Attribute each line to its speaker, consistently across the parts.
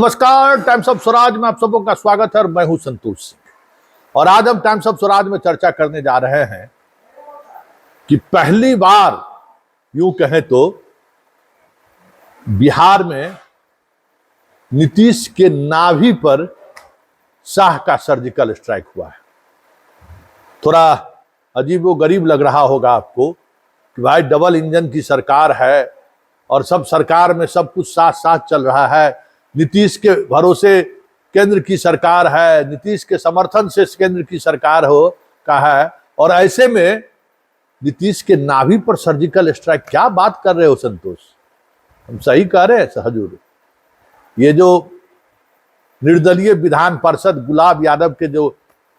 Speaker 1: नमस्कार, times of Swaraj में आप सबों का स्वागत है। मैं हूं संतोष सिंह और आज हम टाइम्स ऑफ स्वराज में चर्चा करने जा रहे हैं कि पहली बार यूं कहें तो बिहार में नीतीश के नाभि पर शाह का सर्जिकल स्ट्राइक हुआ है। थोड़ा अजीबो गरीब लग रहा होगा आपको कि भाई डबल इंजन की सरकार है और सब सरकार में सब कुछ साथ साथ चल रहा है। नीतीश के भरोसे केंद्र की सरकार है, नीतीश के समर्थन से केंद्र की सरकार है और ऐसे में नीतीश के नाभि पर सर्जिकल स्ट्राइक। क्या बात कर रहे हो संतोष, हम सही कह रहे हैं हजूर? ये जो निर्दलीय विधान पार्षद गुलाब यादव के जो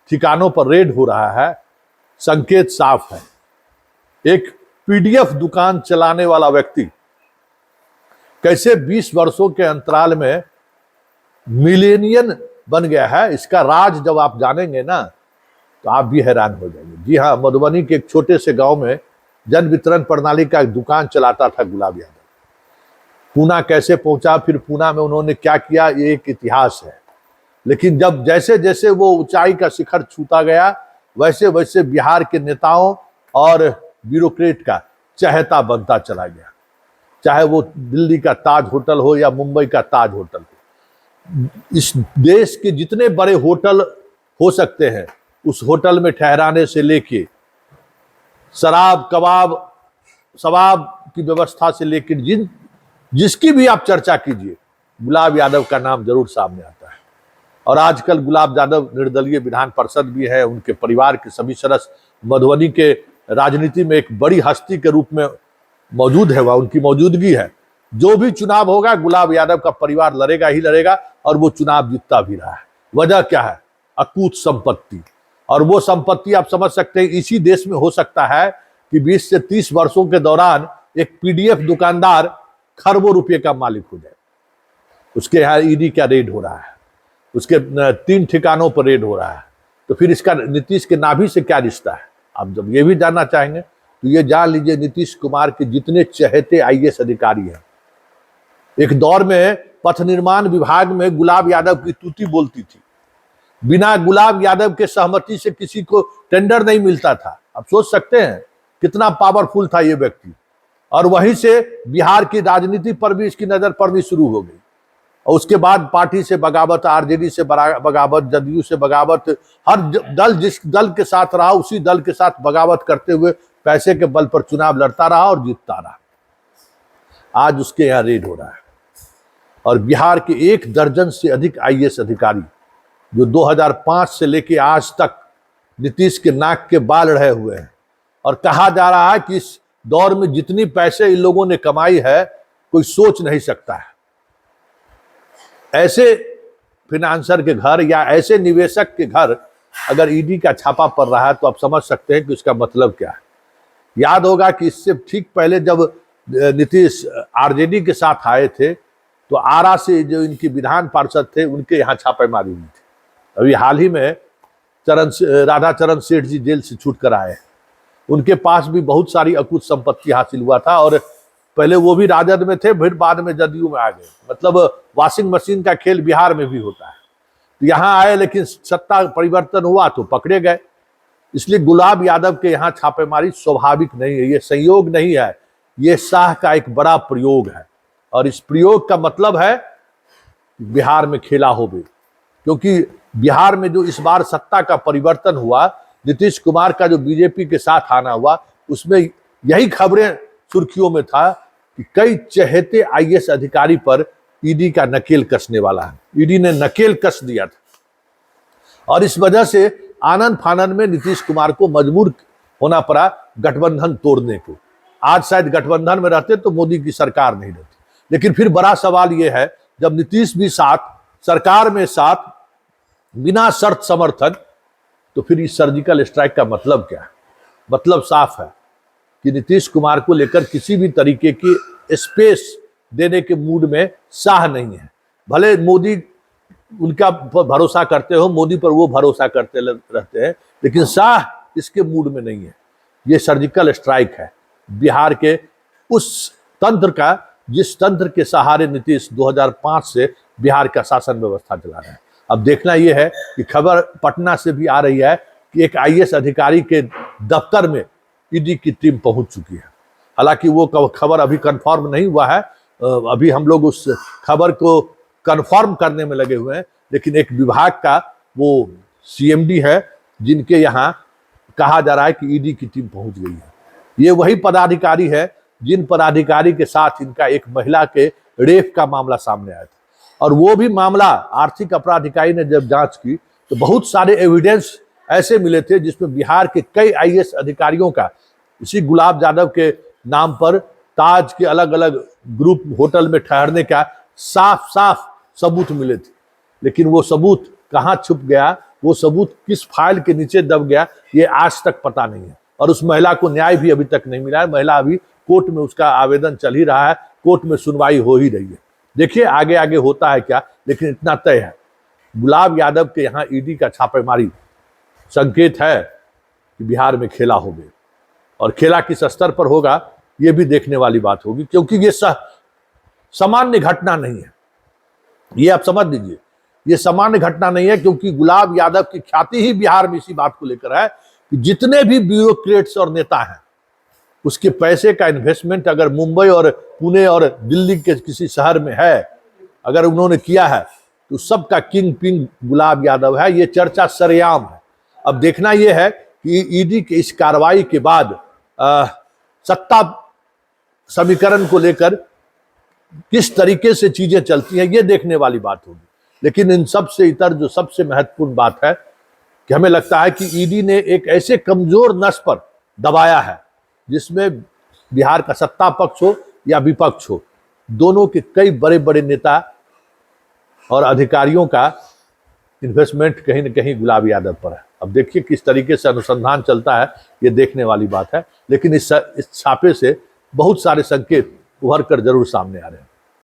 Speaker 1: ठिकानों पर रेड हो रहा है, संकेत साफ है। एक पीडीएफ दुकान चलाने वाला व्यक्ति कैसे 20 वर्षों के अंतराल में मिलेनियन बन गया है, इसका राज जब आप जानेंगे ना तो आप भी हैरान हो जाएंगे। जी हाँ, मधुबनी के एक छोटे से गांव में जन वितरण प्रणाली का एक दुकान चलाता था गुलाब यादव। पूना कैसे पहुंचा, फिर पूना में उन्होंने क्या किया, ये एक इतिहास है। लेकिन जब जैसे जैसे वो ऊंचाई का शिखर छूता गया वैसे वैसे बिहार के नेताओं और ब्यूरोक्रेट का चहेता बनता चला गया। चाहे वो दिल्ली का ताज होटल हो या मुंबई का ताज होटल हो, इस देश के जितने बड़े होटल हो सकते हैं उस होटल में ठहराने से लेके शराब कबाब शबाब की व्यवस्था से लेकर जिसकी भी आप चर्चा कीजिए, गुलाब यादव का नाम जरूर सामने आता है। और आजकल गुलाब यादव निर्दलीय विधान पार्षद भी है। उनके परिवार के सभी सदस्य मधुबनी के राजनीति में एक बड़ी हस्ती के रूप में मौजूद है, वह उनकी मौजूदगी है। जो भी चुनाव होगा गुलाब यादव का परिवार लड़ेगा ही लड़ेगा और वो चुनाव जीतता भी रहा है। वजह क्या है? अकूत संपत्ति। और वो संपत्ति आप समझ सकते हैं इसी देश में हो सकता है कि 20 से 30 वर्षों के दौरान एक पीडीएफ दुकानदार खरबों रुपए का मालिक हो जाए। उसके यहाँ ईडी का रेड हो रहा है, उसके 3 ठिकानों पर रेड हो रहा है। तो फिर इसका नीतीश के नाभि से क्या रिश्ता है? आप जब ये भी जानना चाहेंगे तो ये जान लीजिए, नीतीश कुमार के जितने चहेते आईएएस अधिकारी हैं, एक दौर में पथ निर्माण विभाग में गुलाब यादव की तूती बोलती थी। बिना गुलाब यादव के सहमति से किसी को टेंडर नहीं मिलता था। आप सोच सकते हैं कितना पावरफुल था ये व्यक्ति। और वहीं से बिहार की राजनीति पर भी इसकी नजर पड़नी शुरू हो गई और उसके बाद पार्टी से बगावत, आरजेडी से बगावत, जदयू से बगावत, हर दल जिस दल के साथ रहा उसी दल के साथ बगावत करते हुए पैसे के बल पर चुनाव लड़ता रहा और जीतता रहा। आज उसके यहाँ रेड हो रहा है और बिहार के 1 दर्जन से अधिक आईएएस अधिकारी जो 2005 से लेके आज तक नीतीश के नाक के बाल रहे हुए हैं। और कहा जा रहा है कि इस दौर में जितनी पैसे इन लोगों ने कमाई है कोई सोच नहीं सकता है। ऐसे फिनांसर के घर या ऐसे निवेशक के घर अगर ईडी का छापा पड़ रहा है तो आप समझ सकते हैं कि इसका मतलब क्या है। याद होगा कि इससे ठीक पहले जब नीतीश आरजेडी के साथ आए थे तो आरा से जो इनकी विधान पार्षद थे उनके यहाँ छापेमारी हुई थी। अभी हाल ही में राधा चरण सेठ जी जेल से छूट कर आए। उनके पास भी बहुत सारी अकूत संपत्ति हासिल हुआ था और पहले वो भी राजद में थे, फिर बाद में जदयू में आ गए। मतलब वॉशिंग मशीन का खेल बिहार में भी होता है। तो यहाँ आए लेकिन सत्ता परिवर्तन हुआ तो पकड़े गए। इसलिए गुलाब यादव के यहाँ छापेमारी स्वाभाविक नहीं है, ये संयोग नहीं है, ये शाह का एक बड़ा प्रयोग है। और इस प्रयोग का मतलब है बिहार में खेला हो भी, क्योंकि बिहार में जो इस बार सत्ता का परिवर्तन हुआ, नीतीश कुमार का जो बीजेपी के साथ आना हुआ, उसमें यही खबरें सुर्खियों में था कि कई चहेते आईएएस अधिकारी पर ईडी का नकेल कसने वाला है। ईडी ने नकेल कस दिया था और इस वजह से आनंद फानन में नीतीश कुमार को मजबूर होना पड़ा गठबंधन तोड़ने को। आज शायद गठबंधन में रहते तो मोदी की सरकार नहीं रहती। लेकिन फिर बड़ा सवाल यह है, जब नीतीश भी साथ सरकार में साथ बिना शर्त समर्थन, तो फिर इस सर्जिकल स्ट्राइक का मतलब क्या है? मतलब साफ है कि नीतीश कुमार को लेकर किसी भी तरीके की स्पेस देने के मूड में शाह नहीं है। भले मोदी उनका भरोसा करते हो, मोदी पर वो भरोसा करते रहते हैं, लेकिन शाह इसके मूड में नहीं है। ये सर्जिकल स्ट्राइक है बिहार के उस तंत्र का जिस तंत्र के सहारे नीतीश 2005 से बिहार का शासन व्यवस्था चला रहे हैं। अब देखना यह है कि खबर पटना से भी आ रही है कि एक आईएएस अधिकारी के दफ्तर में ईडी की टीम पहुंच चुकी है। हालांकि वो खबर अभी कंफर्म नहीं हुआ है, अभी हम लोग उस खबर को कंफर्म करने में लगे हुए हैं, लेकिन एक विभाग का वो सीएमडी है जिनके यहाँ कहा जा रहा है कि ईडी की टीम पहुंच गई है। ये वही पदाधिकारी है जिन पदाधिकारी के साथ इनका एक महिला के रेप का मामला सामने आया था, और वो भी मामला आर्थिक अपराध इकाई ने जब जांच की तो बहुत सारे एविडेंस ऐसे मिले थे जिसमें बिहार के कई आईएएस अधिकारियों का इसी गुलाब यादव के नाम पर ताज के अलग अलग ग्रुप होटल में ठहरने का साफ साफ सबूत मिले थे। लेकिन वो सबूत कहाँ छुप गया, वो सबूत किस फाइल के नीचे दब गया, ये आज तक पता नहीं है। और उस महिला को न्याय भी अभी तक नहीं मिला है। महिला अभी कोर्ट में, उसका आवेदन चल ही रहा है, कोर्ट में सुनवाई हो ही रही है। देखिए आगे आगे होता है क्या, लेकिन इतना तय है गुलाब यादव के यहाँ ईडी का छापेमारी संकेत है कि बिहार में खेला हो गया, और खेला किस स्तर पर होगा ये भी देखने वाली बात होगी, क्योंकि ये सामान्य घटना नहीं है। ये आप समझ लीजिए, ये सामान्य घटना नहीं है, क्योंकि गुलाब यादव की ख्याति ही बिहार में इसी बात को लेकर है कि जितने भी ब्यूरोक्रेट्स और नेता हैं उसके पैसे का इन्वेस्टमेंट अगर मुंबई और पुणे और दिल्ली के किसी शहर में है, अगर उन्होंने किया है, तो सबका किंग पिंग गुलाब यादव है। ये चर्चा सरेआम है। अब देखना यह है कि ईडी के इस कार्रवाई के बाद सत्ता समीकरण को लेकर किस तरीके से चीजें चलती हैं, ये देखने वाली बात होगी। लेकिन इन सब से इतर जो सबसे महत्वपूर्ण बात है कि हमें लगता है कि ईडी ने एक ऐसे कमजोर नस पर दबाया है जिसमें बिहार का सत्ता पक्ष हो या विपक्ष हो, दोनों के कई बड़े बड़े नेता और अधिकारियों का इन्वेस्टमेंट कहीं न कहीं गुलाब यादव पर है। अब देखिए किस तरीके से अनुसंधान चलता है, ये देखने वाली बात है। लेकिन इस छापे से बहुत सारे संकेत उभर कर जरूर सामने आ रहे हैं।